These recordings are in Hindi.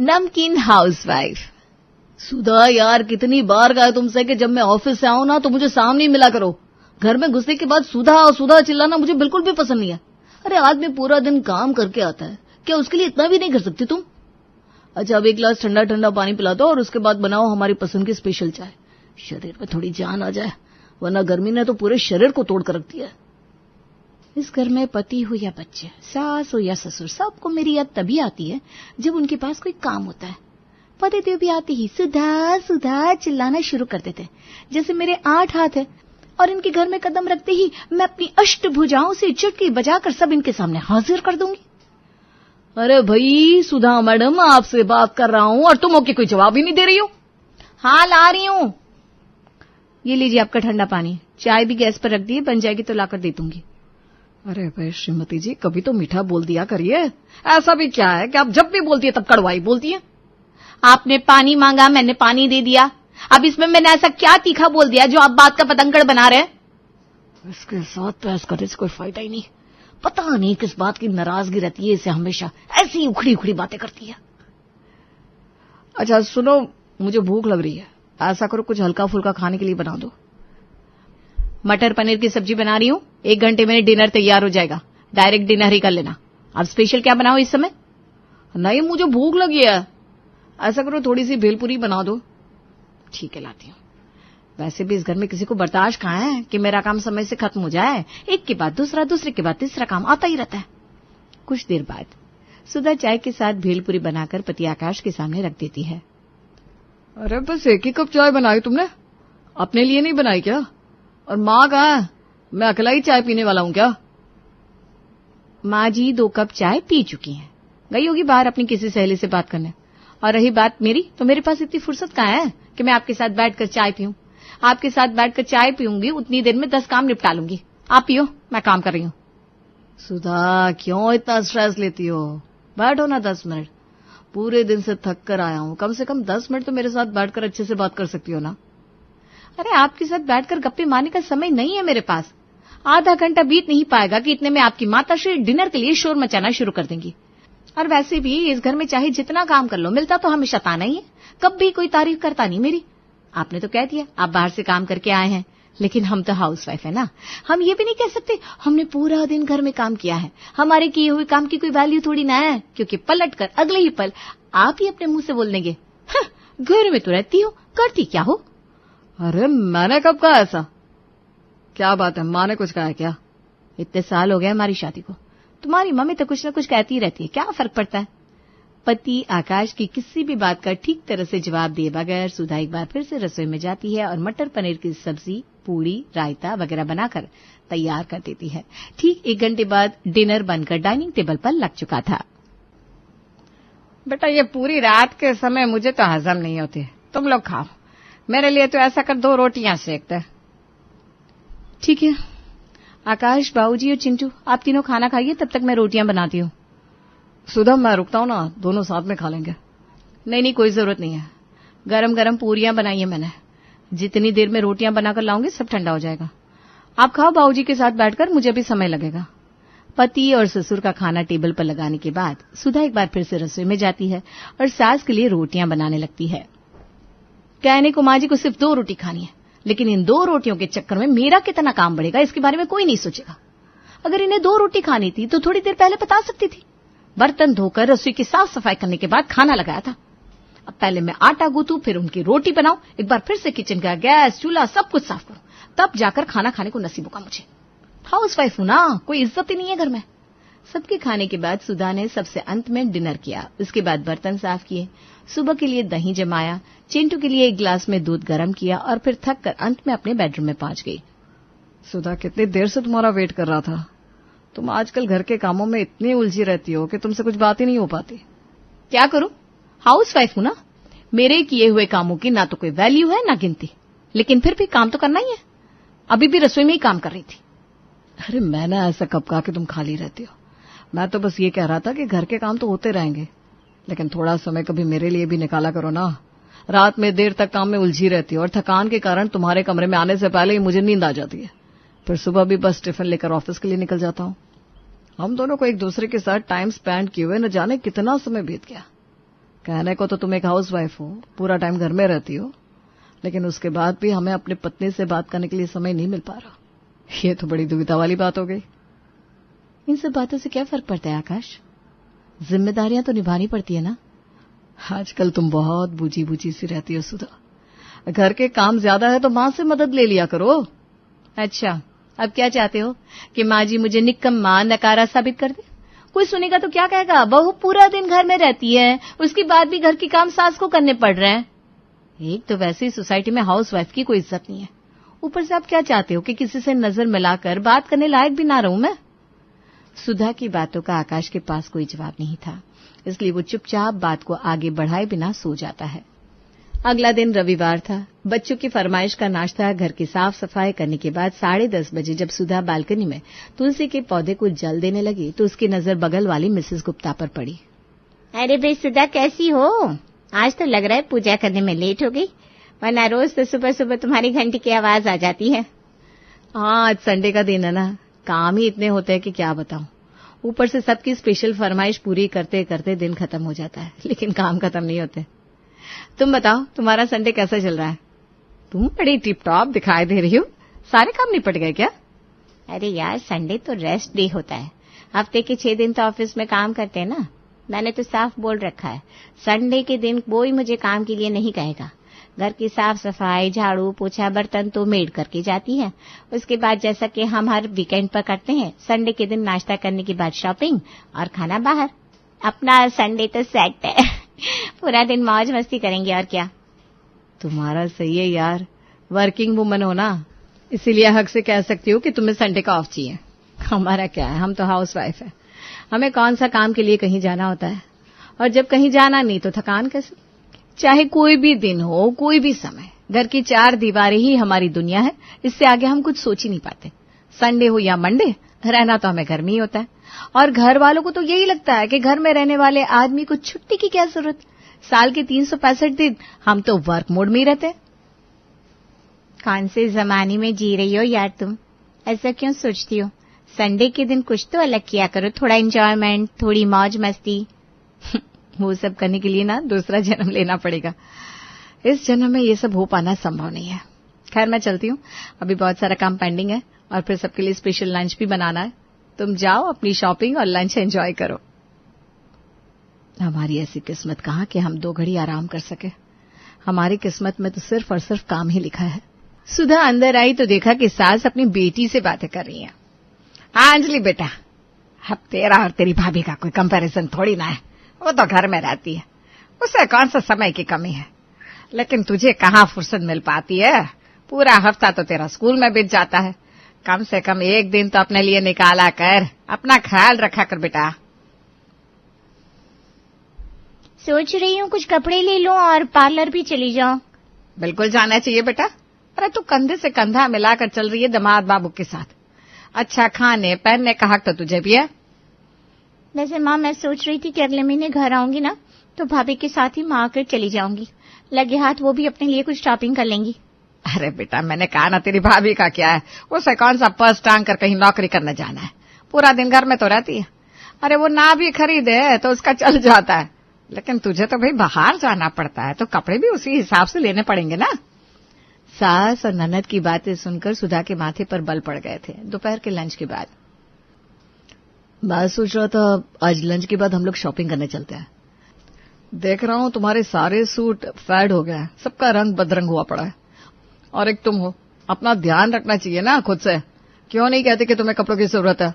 नमकीन हाउसवाइफ। सुधा यार, कितनी बार कहा तुमसे कि जब मैं ऑफिस से आऊं ना तो मुझे सामने ही मिला करो। घर में घुसने के बाद सुधा सुधा चिल्लाना मुझे बिल्कुल भी पसंद नहीं है। अरे आदमी पूरा दिन काम करके आता है, क्या उसके लिए इतना भी नहीं कर सकती तुम? अच्छा, अब एक गिलास ठंडा ठंडा पानी पिला दो और उसके बाद बनाओ हमारी पसंद की स्पेशल चाय। शरीर में थोड़ी जान आ जाए, वरना गर्मी ने तो पूरे शरीर को तोड़ कर रख दिया है। इस घर में पति हो या बच्चे, सास हो या ससुर, सबको मेरी याद तभी आती है जब उनके पास कोई काम होता है। पतिदेव भी आते ही सुधा सुधा चिल्लाना शुरू कर देते, जैसे मेरे 8 हाथ है और इनके घर में कदम रखते ही मैं अपनी अष्टभुजाओं से चुटकी बजाकर सब इनके सामने हाजिर कर दूंगी। अरे भाई सुधा मैडम, आपसे बात कर रहा हूं और तुम ओके कोई जवाब ही नहीं दे रही हो। हाँ, ला रही हूं। ये लीजिए आपका ठंडा पानी, चाय भी गैस पर रख दी है, बन जाएगी तो लाकर दे दूंगी। अरे भाई श्रीमती जी, कभी तो मीठा बोल दिया करिए। ऐसा भी क्या है कि आप जब भी बोलती है तब कड़वाई बोलती है? आपने पानी मांगा, मैंने पानी दे दिया। अब इसमें मैंने ऐसा क्या तीखा बोल दिया जो आप बात का पतंगड़ बना रहे हैं? इसके साथ बहस करने से कोई फायदा ही नहीं। पता नहीं किस बात की नाराजगी रहती है इसे, हमेशा ऐसी उखड़ी उखड़ी बातें करती है। अच्छा सुनो, मुझे भूख लग रही है, ऐसा करो कुछ हल्का फुल्का खाने के लिए बना दो। मटर पनीर की सब्जी बना रही हूं, 1 घंटे में डिनर तैयार हो जाएगा। डायरेक्ट डिनर ही कर लेना। अब स्पेशल क्या बनाओ इस समय? नहीं, मुझे भूख लगी है। ऐसा करो थोड़ी सी भेलपुरी बना दो। ठीक है, लाती हूं। वैसे भी इस घर में किसी को बर्दाश्त कहां है कि मेरा काम समय से खत्म हो जाए। एक के बाद दूसरा, दूसरे के बाद तीसरा काम आता ही रहता है। कुछ देर बाद सुधा चाय के साथ भेलपुरी बनाकर पति आकाश के सामने रख देती है। अरे बस 1 ही कप चाय बनाई तुमने, अपने लिए नहीं बनाई क्या? और माँ कहाँ है? मैं अकेला ही चाय पीने वाला हूं क्या? माँ जी 2 कप चाय पी चुकी हैं, गई होगी बाहर अपनी किसी सहेली से बात करने। और रही बात मेरी, तो मेरे पास इतनी फुर्सत कहाँ है कि मैं आपके साथ बैठकर चाय पीऊं। आपके साथ बैठकर चाय पीऊंगी, उतनी देर में 10 काम निपटा लूंगी। आप पियो, मैं काम कर रही हूं। सुधा, क्यों इतना स्ट्रेस लेती हो? बैठो ना 10 मिनट। पूरे दिन से थक कर आया हूं, कम से कम 10 मिनट तो मेरे साथ बैठकर अच्छे से बात कर सकती हो ना। अरे आपके साथ बैठकर गप्पे मारने का समय नहीं है मेरे पास। आधा घंटा बीत नहीं पाएगा कि इतने में आपकी माताश्री डिनर के लिए शोर मचाना शुरू कर देंगी। और वैसे भी इस घर में चाहे जितना काम कर लो, मिलता तो हमेशा ताना ही है, कभी कोई तारीफ करता नहीं मेरी। आपने तो कह दिया आप बाहर से काम करके आए हैं, लेकिन हम तो हाउसवाइफ है ना। हम ये भी नहीं कह सकते हमने पूरा दिन घर में काम किया है। हमारे किए हुए काम की कोई वैल्यू थोड़ी ना है, क्योंकि पलट कर अगले ही पल आप ही अपने मुंह से बोल देंगे, घर में तो रहती हो, करती क्या हो? अरे मैंने कब कहा ऐसा? क्या बात है, माँ ने कुछ कहा है क्या? इतने साल हो गए हमारी शादी को, तुम्हारी मम्मी तो कुछ न कुछ कहती ही रहती है, क्या फर्क पड़ता है? पति आकाश की किसी भी बात का ठीक तरह से जवाब दिए बगैर सुधा एक बार फिर से रसोई में जाती है और मटर पनीर की सब्जी, पूरी, रायता वगैरह बनाकर तैयार कर देती है। ठीक 1 घंटे बाद डिनर बनकर डाइनिंग टेबल पर लग चुका था। बेटा, ये पूरी रात के समय मुझे तो हजम नहीं होती, तुम लोग खाओ। मेरे लिए तो ऐसा कर 2 रोटियां सेक दे। ठीक है आकाश, बाबूजी और चिंटू आप तीनों खाना खाइए, तब तक मैं रोटियां बनाती हूँ। सुधा, मैं रुकता हूँ ना, दोनों साथ में खा लेंगे। नहीं, कोई जरूरत नहीं है। गरम गरम पूरियां बनाई है मैंने, जितनी देर में रोटियां बनाकर लाऊंगी सब ठंडा हो जाएगा। आप खाओ बाबूजी के साथ बैठकर, मुझे भी समय लगेगा। पति और ससुर का खाना टेबल पर लगाने के बाद सुधा एक बार फिर से रसोई में जाती है और सास के लिए रोटियां बनाने लगती है। कहने को माँ जी को सिर्फ 2 रोटी खानी है, लेकिन इन 2 रोटियों के चक्कर में मेरा कितना काम बढ़ेगा इसके बारे में कोई नहीं सोचेगा। अगर इन्हें 2 रोटी खानी थी तो थोड़ी देर पहले बता सकती थी। बर्तन धोकर रसोई की साफ सफाई करने के बाद खाना लगाया था। अब पहले मैं आटा गूंथूं, फिर उनकी रोटी बनाऊं, एक बार फिर से किचन का गैस चूल्हा सब कुछ साफ करूं, तब जाकर खाना खाने को नसीब होगा मुझे। हाउसवाइफ हूं ना, कोई इज्जत ही नहीं है घर में। सबके खाने के बाद सुधा ने सबसे अंत में डिनर किया। उसके बाद बर्तन साफ किए, सुबह के लिए दही जमाया, चिंटू के लिए 1 गिलास में दूध गर्म किया और फिर थक कर अंत में अपने बेडरूम में पहुंच गई। सुधा, कितनी देर से तुम्हारा वेट कर रहा था। तुम आजकल घर के कामों में इतनी उलझी रहती हो कि तुमसे कुछ बात ही नहीं हो पाती। क्या करूं, हाउसवाइफ हूं ना। मेरे किए हुए कामों की ना तो कोई वैल्यू है ना गिनती, लेकिन फिर भी काम तो करना ही है। अभी भी रसोई में ही काम कर रही थी। अरे मैंने ऐसा कब कहा कि तुम खाली रहती हो? मैं तो बस ये कह रहा था कि घर के काम तो होते रहेंगे, लेकिन थोड़ा समय कभी मेरे लिए भी निकाला करो ना। रात में देर तक काम में उलझी रहती हो और थकान के कारण तुम्हारे कमरे में आने से पहले ही मुझे नींद आ जाती है। फिर सुबह भी बस टिफिन लेकर ऑफिस के लिए निकल जाता हूँ। हम दोनों को एक दूसरे के साथ टाइम स्पेंड किए हुए न जाने कितना समय बीत गया। कहने को तो तुम एक हाउसवाइफ हो, पूरा टाइम घर में रहती हो, लेकिन उसके बाद भी हमें अपनी पत्नी से बात करने के लिए समय नहीं मिल पा रहा। ये तो बड़ी दुविधा वाली बात हो गई। इन सब बातों से क्या फर्क पड़ता है आकाश? जिम्मेदारियां तो निभानी पड़ती है ना। आजकल तुम बहुत बूझी बूझी सी रहती हो सुधा। घर के काम ज्यादा है तो माँ से मदद ले लिया करो। अच्छा, अब क्या चाहते हो कि माँ जी मुझे निकम्मा नकारा साबित कर दे? कोई सुनेगा तो क्या कहेगा? बहू पूरा दिन घर में रहती है, उसके बाद भी घर के काम सास को करने पड़ रहे हैं। एक तो वैसे ही सोसाइटी में हाउसवाइफ की कोई इज्जत नहीं है, ऊपर से आप क्या चाहते हो कि किसी से नजर मिलाकर बात करने लायक भी ना रहूं मैं? सुधा की बातों का आकाश के पास कोई जवाब नहीं था, इसलिए वो चुपचाप बात को आगे बढ़ाए बिना सो जाता है। अगला दिन रविवार था। बच्चों की फरमाइश का नाश्ता, घर की साफ सफाई करने के बाद 10:30 बजे जब सुधा बालकनी में तुलसी के पौधे को जल देने लगी तो उसकी नजर बगल वाली मिसेस गुप्ता पर पड़ी। अरे भाई सुधा, कैसी हो? आज तो लग रहा है पूजा करने में लेट हो गई, वरना रोज तो सुबह सुबह तुम्हारी घंटी की आवाज आ जाती है। हाँ, आज संडे का दिन है ना, काम ही इतने होते हैं कि क्या बताऊं। ऊपर से सबकी स्पेशल फरमाइश पूरी करते करते दिन खत्म हो जाता है, लेकिन काम खत्म नहीं होते। तुम बताओ, तुम्हारा संडे कैसा चल रहा है? तुम बड़ी टिप टॉप दिखाई दे रही हो, सारे काम निपट गए क्या? अरे यार, संडे तो रेस्ट डे होता है। हफ्ते के 6 दिन तो ऑफिस में काम करते हैं ना। मैंने तो साफ बोल रखा है, संडे के दिन कोई मुझे काम के लिए नहीं कहेगा। घर की साफ सफाई, झाड़ू पोछा, बर्तन तो मेड करके जाती है। उसके बाद जैसा कि हम हर वीकेंड पर करते हैं, संडे के दिन नाश्ता करने के बाद शॉपिंग और खाना बाहर। अपना संडे तो सेट है। पूरा दिन मौज मस्ती करेंगे और क्या। तुम्हारा सही है यार, वर्किंग वुमन हो ना, इसीलिए हक से कह सकती हो कि तुम्हें संडे का ऑफ चाहिए। हमारा क्या है, हम तो हाउसवाइफ है, हमें कौन सा काम के लिए कहीं जाना होता है। और जब कहीं जाना नहीं तो थकान कैसे? चाहे कोई भी दिन हो, कोई भी समय, घर की 4 दीवारें ही हमारी दुनिया है। इससे आगे हम कुछ सोच ही नहीं पाते। संडे हो या मंडे, रहना तो हमें घर में ही होता है। और घर वालों को तो यही लगता है कि घर में रहने वाले आदमी को छुट्टी की क्या जरूरत। साल के 365 दिन हम तो वर्क मोड में ही रहते हैं। कौन से जमाने में जी रही हो यार तुम? ऐसा क्यों सोचती हो? संडे के दिन कुछ तो अलग किया करो, थोड़ा एंजॉयमेंट, थोड़ी मौज मस्ती। वो सब करने के लिए ना दूसरा जन्म लेना पड़ेगा। इस जन्म में ये सब हो पाना संभव नहीं है। खैर, मैं चलती हूँ, अभी बहुत सारा काम पेंडिंग है और फिर सबके लिए स्पेशल लंच भी बनाना है। तुम जाओ, अपनी शॉपिंग और लंच एंजॉय करो। हमारी ऐसी किस्मत कहाँ कि हम 2 घड़ी आराम कर सके। हमारी किस्मत में तो सिर्फ और सिर्फ काम ही लिखा है। सुधा अंदर आई तो देखा कि सास अपनी बेटी से बातें कर रही है। हाँ अंजलि बेटा, अब तेरा और तेरी भाभी का कोई कंपैरिजन थोड़ी ना है। वो तो घर में रहती है, उसे कौन सा समय की कमी है। लेकिन तुझे कहाँ फुर्सत मिल पाती है? पूरा हफ्ता तो तेरा स्कूल में बीत जाता है। कम से कम एक दिन तो अपने लिए निकाला कर, अपना ख्याल रखा कर बेटा। सोच रही हूँ कुछ कपड़े ले लूं और पार्लर भी चली जाऊं। बिल्कुल जाना चाहिए बेटा। अरे तू कंधे से कंधा मिलाकर चल रही है दामाद बाबू के साथ। अच्छा खाने पहनने का हक तो तुझे भी है। वैसे माँ, मैं सोच रही थी कि अगले महीने घर आऊंगी ना तो भाभी के साथ ही माँ आकर चली जाऊंगी। लगे हाथ वो भी अपने लिए कुछ शॉपिंग कर लेंगी। अरे बेटा, मैंने कहा ना, तेरी भाभी का क्या है, उसे कौन सा पर्स टांग कर कहीं नौकरी करने जाना है। पूरा दिन घर में तो रहती है। अरे वो ना भी खरीदे तो उसका चल जाता है, लेकिन तुझे तो भाई बाहर जाना पड़ता है, तो कपड़े भी उसी हिसाब से लेने पड़ेंगे ना। सास और ननद की बातें सुनकर सुधा के माथे पर बल पड़ गए थे। दोपहर के लंच के बाद मैं सोच रहा था आज लंच के बाद हम लोग शॉपिंग करने चलते हैं। देख रहा हूँ तुम्हारे सारे सूट फेड हो गए हैं, सबका रंग बदरंग हुआ पड़ा है। और एक तुम हो, अपना ध्यान रखना चाहिए ना खुद से। क्यों नहीं कहते कि तुम्हें कपड़ों की जरूरत है?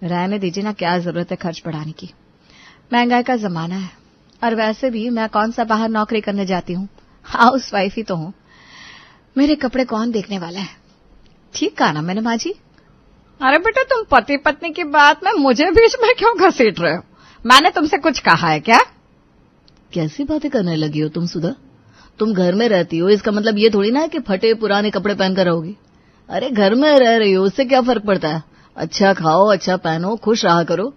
रहने दीजिए ना, क्या जरूरत है खर्च बढ़ाने की। महंगाई का जमाना है, और वैसे भी मैं कौन सा बाहर नौकरी करने जाती हूँ, हाउस वाइफ ही तो हूँ। मेरे कपड़े कौन देखने वाला है? ठीक कहा ना मैंने माँ जी? अरे बेटा, तुम पति पत्नी की बात में मुझे बीच में क्यों घसीट रहे हो? मैंने तुमसे कुछ कहा है क्या? कैसी बातें करने लगी हो तुम सुधा? तुम घर में रहती हो, इसका मतलब ये थोड़ी ना है कि फटे पुराने कपड़े पहनकर रहोगी। अरे घर में रह रही हो, उससे क्या फर्क पड़ता है? अच्छा खाओ, अच्छा पहनो, खुश रहा करो।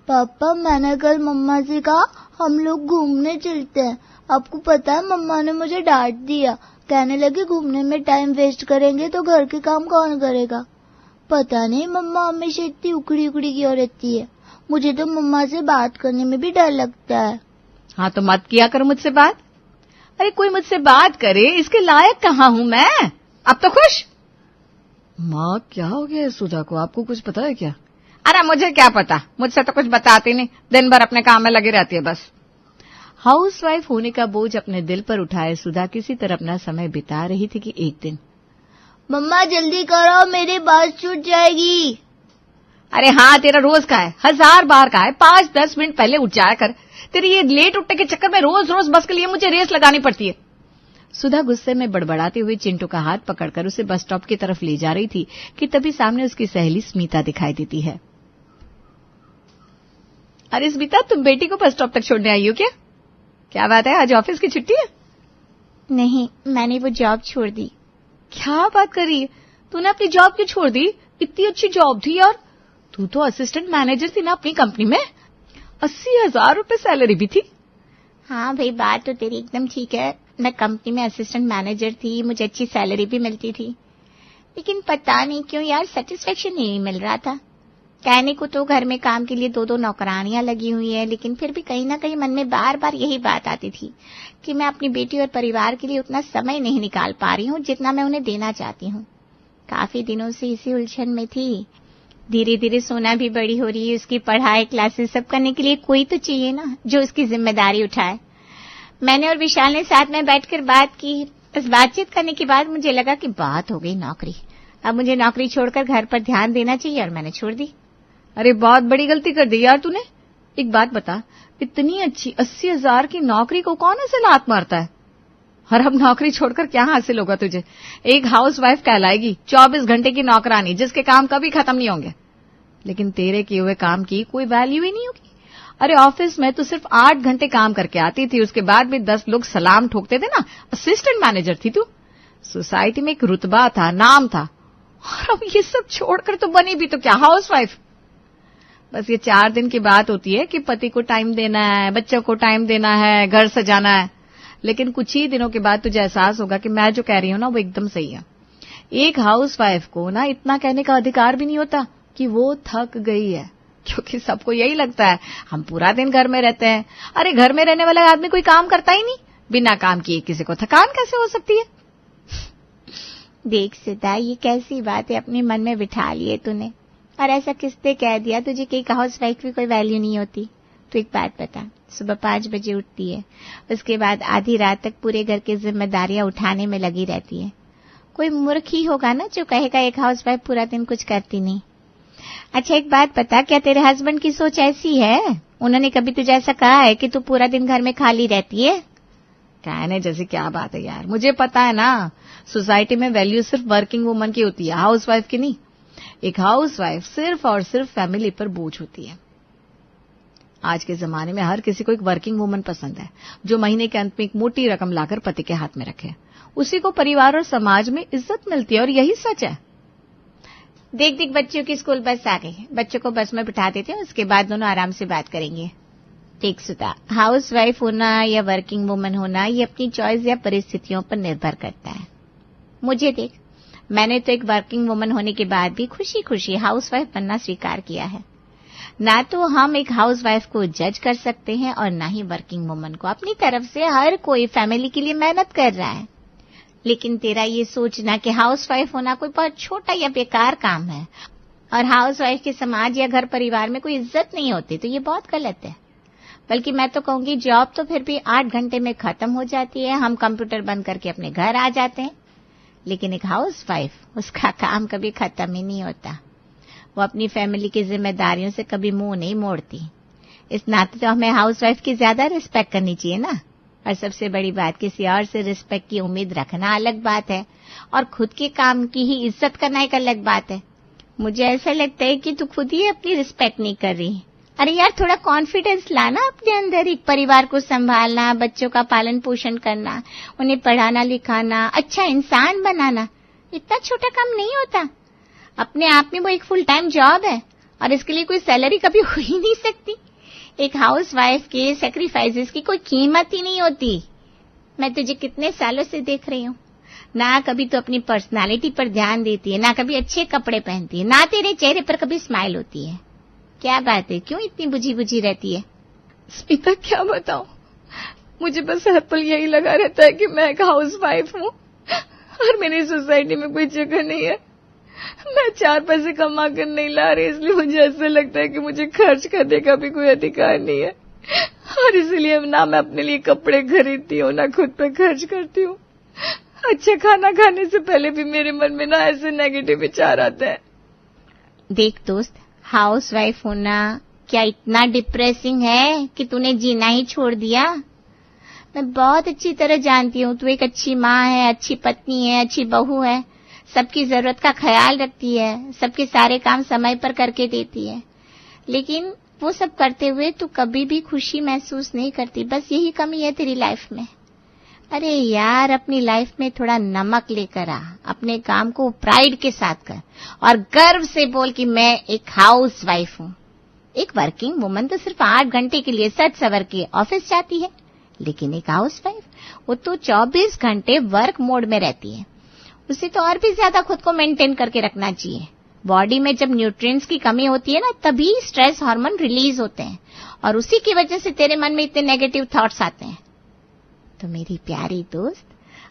पापा, मैंने कल मम्मा से कहा हम लोग घूमने चलते हैं। आपको पता है मम्मा ने मुझे डांट दिया, कहने लगी घूमने में टाइम वेस्ट करेंगे तो घर के काम कौन करेगा। पता नहीं मम्मा हमेशा इतनी उखड़ी उखड़ी क्यों रहती है। मुझे तो मम्मा से बात करने में भी डर लगता है। हाँ तो मत किया करो मुझसे बात। अरे कोई मुझसे बात करे, इसके लायक कहाँ हूं मैं? अब तो खुश। माँ क्या हो गया है सुधा को, आपको कुछ पता है क्या? अरे मुझे क्या पता, मुझसे तो कुछ बताती नहीं, दिन भर अपने काम में लगी रहती है बस। हाउसवाइफ होने का बोझ अपने दिल पर उठाए सुधा किसी तरह अपना समय बिता रही थी कि एक दिन, मम्मा जल्दी करो, मेरी बस छूट जाएगी। अरे हाँ तेरा रोज का है, 1000 बार का है, 5-10 मिनट पहले उठ जाया कर। तेरी ये लेट उठने के चक्कर में रोज रोज बस के लिए मुझे रेस लगानी पड़ती है। सुधा गुस्से में बड़बड़ाते हुए चिंटू का हाथ पकड़कर उसे बस स्टॉप की तरफ ले जा रही थी कि तभी सामने उसकी सहेली स्मिता दिखाई देती है। अरे स्मिता, तुम बेटी को बस स्टॉप तक छोड़ने आई हो क्या? क्या बात है, आज ऑफिस की छुट्टी है? नहीं, मैंने वो जॉब छोड़ दी। क्या बात कर रही है, तूने अपनी जॉब क्यों छोड़ दी? इतनी अच्छी जॉब थी यार, तू तो असिस्टेंट मैनेजर थी ना अपनी कंपनी में, 80,000 रुपए सैलरी भी थी। हाँ भाई, बात तो तेरी एकदम ठीक है, मैं कंपनी में असिस्टेंट मैनेजर थी, मुझे अच्छी सैलरी भी मिलती थी, लेकिन पता नहीं क्यों यार सेटिस्फेक्शन नहीं मिल रहा था। कहने को तो घर में काम के लिए 2-2 नौकरानियां लगी हुई है, लेकिन फिर भी कहीं ना कहीं मन में बार बार यही बात आती थी कि मैं अपनी बेटी और परिवार के लिए उतना समय नहीं निकाल पा रही हूँ जितना मैं उन्हें देना चाहती हूँ। काफी दिनों से इसी उलझन में थी। धीरे धीरे सोना भी बड़ी हो रही है, उसकी पढ़ाई क्लासेस सब करने के लिए कोई तो चाहिए ना जो उसकी जिम्मेदारी उठाए। मैंने और विशाल ने साथ में बैठकर बात की। बस बातचीत करने के बाद मुझे लगा कि बात हो गई नौकरी, अब मुझे नौकरी छोड़कर घर पर ध्यान देना चाहिए, और मैंने छोड़ दी। अरे बहुत बड़ी गलती कर दी यार तूने। एक बात बता, इतनी अच्छी 80,000 की नौकरी को कौन ऐसे लात मारता है? और अब नौकरी छोड़कर क्या हासिल होगा तुझे? एक हाउसवाइफ कहलाएगी, 24 घंटे की नौकरानी जिसके काम कभी खत्म नहीं होंगे, लेकिन तेरे किए हुए काम की कोई वैल्यू ही नहीं होगी। अरे ऑफिस में तो सिर्फ 8 घंटे काम करके आती थी, उसके बाद भी 10 लोग सलाम ठोकते थे ना। असिस्टेंट मैनेजर थी तू, सोसाइटी में एक रुतबा था, नाम था, और अब ये सब छोड़कर तो बनी भी तो क्या हाउसवाइफ। बस ये 4 दिन की बात होती है कि पति को टाइम देना है, बच्चों को टाइम देना है, घर सजाना है, लेकिन कुछ ही दिनों के बाद तुझे एहसास होगा कि मैं जो कह रही हूं ना वो एकदम सही है। एक हाउसवाइफ को ना इतना कहने का अधिकार भी नहीं होता कि वो थक गई है, क्योंकि सबको यही लगता है हम पूरा दिन घर में रहते हैं। अरे घर में रहने वाला आदमी कोई काम करता ही नहीं, बिना काम किए किसी को थकान कैसे हो सकती है? देख सीता, ये कैसी बात है अपने मन में बिठा लिए तूने, और ऐसा किसने कह दिया तुझे कि हाउसवाइफ की कोई वैल्यू नहीं होती? तो एक बात बता, सुबह 5 बजे उठती है, उसके बाद आधी रात तक पूरे घर की जिम्मेदारियां उठाने में लगी रहती है। कोई मूर्ख ही होगा ना जो कहेगा एक हाउसवाइफ पूरा दिन कुछ करती नहीं। अच्छा एक बात बता, क्या तेरे हस्बैंड की सोच ऐसी है? उन्होंने कभी तुझे ऐसा कहा है कि तू पूरा दिन घर में खाली रहती है? कहने जैसी क्या बात है यार, मुझे पता है ना, सोसाइटी में वैल्यू सिर्फ वर्किंग वुमन की होती है, हाउसवाइफ की नहीं। एक हाउसवाइफ सिर्फ और सिर्फ फैमिली पर बोझ होती है। आज के जमाने में हर किसी को एक वर्किंग वुमन पसंद है, जो महीने के अंत में एक मोटी रकम लाकर पति के हाथ में रखे। उसी को परिवार और समाज में इज्जत मिलती है, और यही सच है। देख देख, बच्चों की स्कूल बस आ गई, बच्चों को बस में बिठा देते हैं, उसके बाद दोनों आराम से बात करेंगे। ठीक सुधा, हाउस वाइफ होना या वर्किंग वुमन होना ये अपनी चॉइस या परिस्थितियों पर निर्भर करता है। मुझे देख, मैंने तो एक वर्किंग वुमन होने के बाद भी खुशी खुशी हाउस वाइफ बनना स्वीकार किया है। ना तो हम एक हाउस वाइफ को जज कर सकते हैं और ना ही वर्किंग वुमन को। अपनी तरफ से हर कोई फैमिली के लिए मेहनत कर रहा है, लेकिन तेरा ये सोचना कि हाउस वाइफ होना कोई बहुत छोटा या बेकार काम है और हाउस वाइफ के समाज या घर परिवार में कोई इज्जत नहीं होती, तो ये बहुत गलत है। बल्कि मैं तो कहूंगी जॉब तो फिर भी 8 घंटे में खत्म हो जाती है, हम कंप्यूटर बंद करके अपने घर आ जाते हैं, लेकिन एक हाउस वाइफ, उसका काम कभी खत्म ही नहीं होता। वो अपनी फैमिली की जिम्मेदारियों से कभी मुंह नहीं मोड़ती। इस नाते तो हमें हाउस वाइफ की ज्यादा रिस्पेक्ट करनी चाहिए ना। और सबसे बड़ी बात, किसी और से रिस्पेक्ट की उम्मीद रखना अलग बात है और खुद के काम की ही इज्जत करना एक अलग बात है। मुझे ऐसा लगता है कि तू खुद ही अपनी रिस्पेक्ट नहीं कर रही। अरे यार, थोड़ा कॉन्फिडेंस लाना अपने अंदर। एक परिवार को संभालना, बच्चों का पालन पोषण करना, उन्हें पढ़ाना लिखाना, अच्छा इंसान बनाना, इतना छोटा काम नहीं होता। अपने आप में वो एक फुल टाइम जॉब है और इसके लिए कोई सैलरी कभी हो ही नहीं सकती। एक हाउस वाइफ के सैक्रिफाइसेस की कोई कीमत ही नहीं होती। मैं तुझे कितने सालों से देख रही हूँ, ना कभी तो अपनी पर्सनालिटी पर ध्यान देती है, ना कभी अच्छे कपड़े पहनती है, ना तेरे चेहरे पर कभी स्माइल होती है। क्या बात है, क्यों इतनी बुझी बुझी रहती है? स्मिता क्या बताऊं, मुझे बस हर पल यही लगा रहता है कि मैं एक हाउसवाइफ हूँ और मेरी सोसाइटी में कोई जगह नहीं है। मैं 4 पैसे कमा कर नहीं ला रही, इसलिए मुझे ऐसा लगता है कि मुझे खर्च करने का भी कोई अधिकार नहीं है और इसलिए ना मैं अपने लिए कपड़े खरीदती हूँ, ना खुद पे खर्च करती हूँ। अच्छा खाना खाने से पहले भी मेरे मन में ना ऐसे नेगेटिव विचार आते हैं। देख दोस्त, हाउसवाइफ होना क्या इतना डिप्रेसिंग है कि तूने जीना ही छोड़ दिया? मैं बहुत अच्छी तरह जानती हूँ, तू एक अच्छी माँ है, अच्छी पत्नी है, अच्छी बहू है, सबकी जरूरत का ख्याल रखती है, सबके सारे काम समय पर करके देती है। लेकिन वो सब करते हुए तू कभी भी खुशी महसूस नहीं करती। बस यही कमी है तेरी लाइफ में। अरे यार, अपनी लाइफ में थोड़ा नमक लेकर आ, अपने काम को प्राइड के साथ कर और गर्व से बोल कि मैं एक हाउसवाइफ हूँ। एक वर्किंग वुमन तो सिर्फ 8 घंटे के लिए सज सवर के ऑफिस जाती है, लेकिन एक हाउसवाइफ वो तो 24 घंटे वर्क मोड में रहती है। उसे तो और भी ज्यादा खुद को मेंटेन करके रखना चाहिए। बॉडी में जब न्यूट्रिएंट्स की कमी होती है ना, तभी स्ट्रेस हार्मोन रिलीज होते हैं और उसी की वजह से तेरे मन में इतने नेगेटिव थॉट्स आते हैं। तो मेरी प्यारी दोस्त,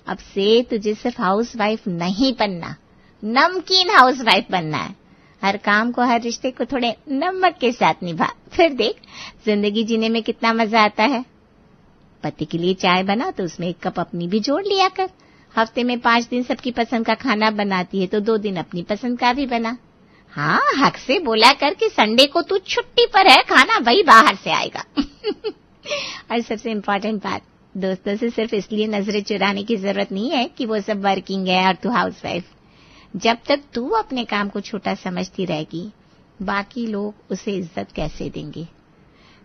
अब से तुझे सिर्फ हाउसवाइफ नहीं बनना, नमकीन हाउसवाइफ बनना है। हर काम को, हर रिश्ते को थोड़े नमक के साथ निभा, फिर देख जिंदगी जीने में कितना मजा आता है। पति के लिए चाय बना तो उसमें 1 कप अपनी भी जोड़ लिया कर। हफ्ते में 5 दिन सबकी पसंद का खाना बनाती है तो 2 दिन अपनी पसंद का भी बना। हाँ, हक से बोला कर कि संडे को तू छुट्टी पर है, खाना वही बाहर से आएगा। और सबसे इम्पोर्टेंट बात, दोस्तों से सिर्फ इसलिए नजरें चुराने की जरूरत नहीं है कि वो सब वर्किंग है और तू हाउसवाइफ। जब तक तू अपने काम को छोटा समझती रहेगी, बाकी लोग उसे इज्जत कैसे देंगे?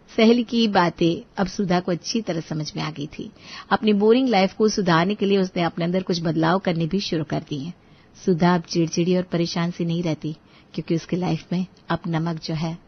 सहेली की बातें अब सुधा को अच्छी तरह समझ में आ गई थी। अपनी बोरिंग लाइफ को सुधारने के लिए उसने अपने अंदर कुछ बदलाव करने भी शुरू कर दिए। सुधा अब चिड़चिड़ी और परेशान सी नहीं रहती, क्योंकि उसकी लाइफ में अब नमक जो है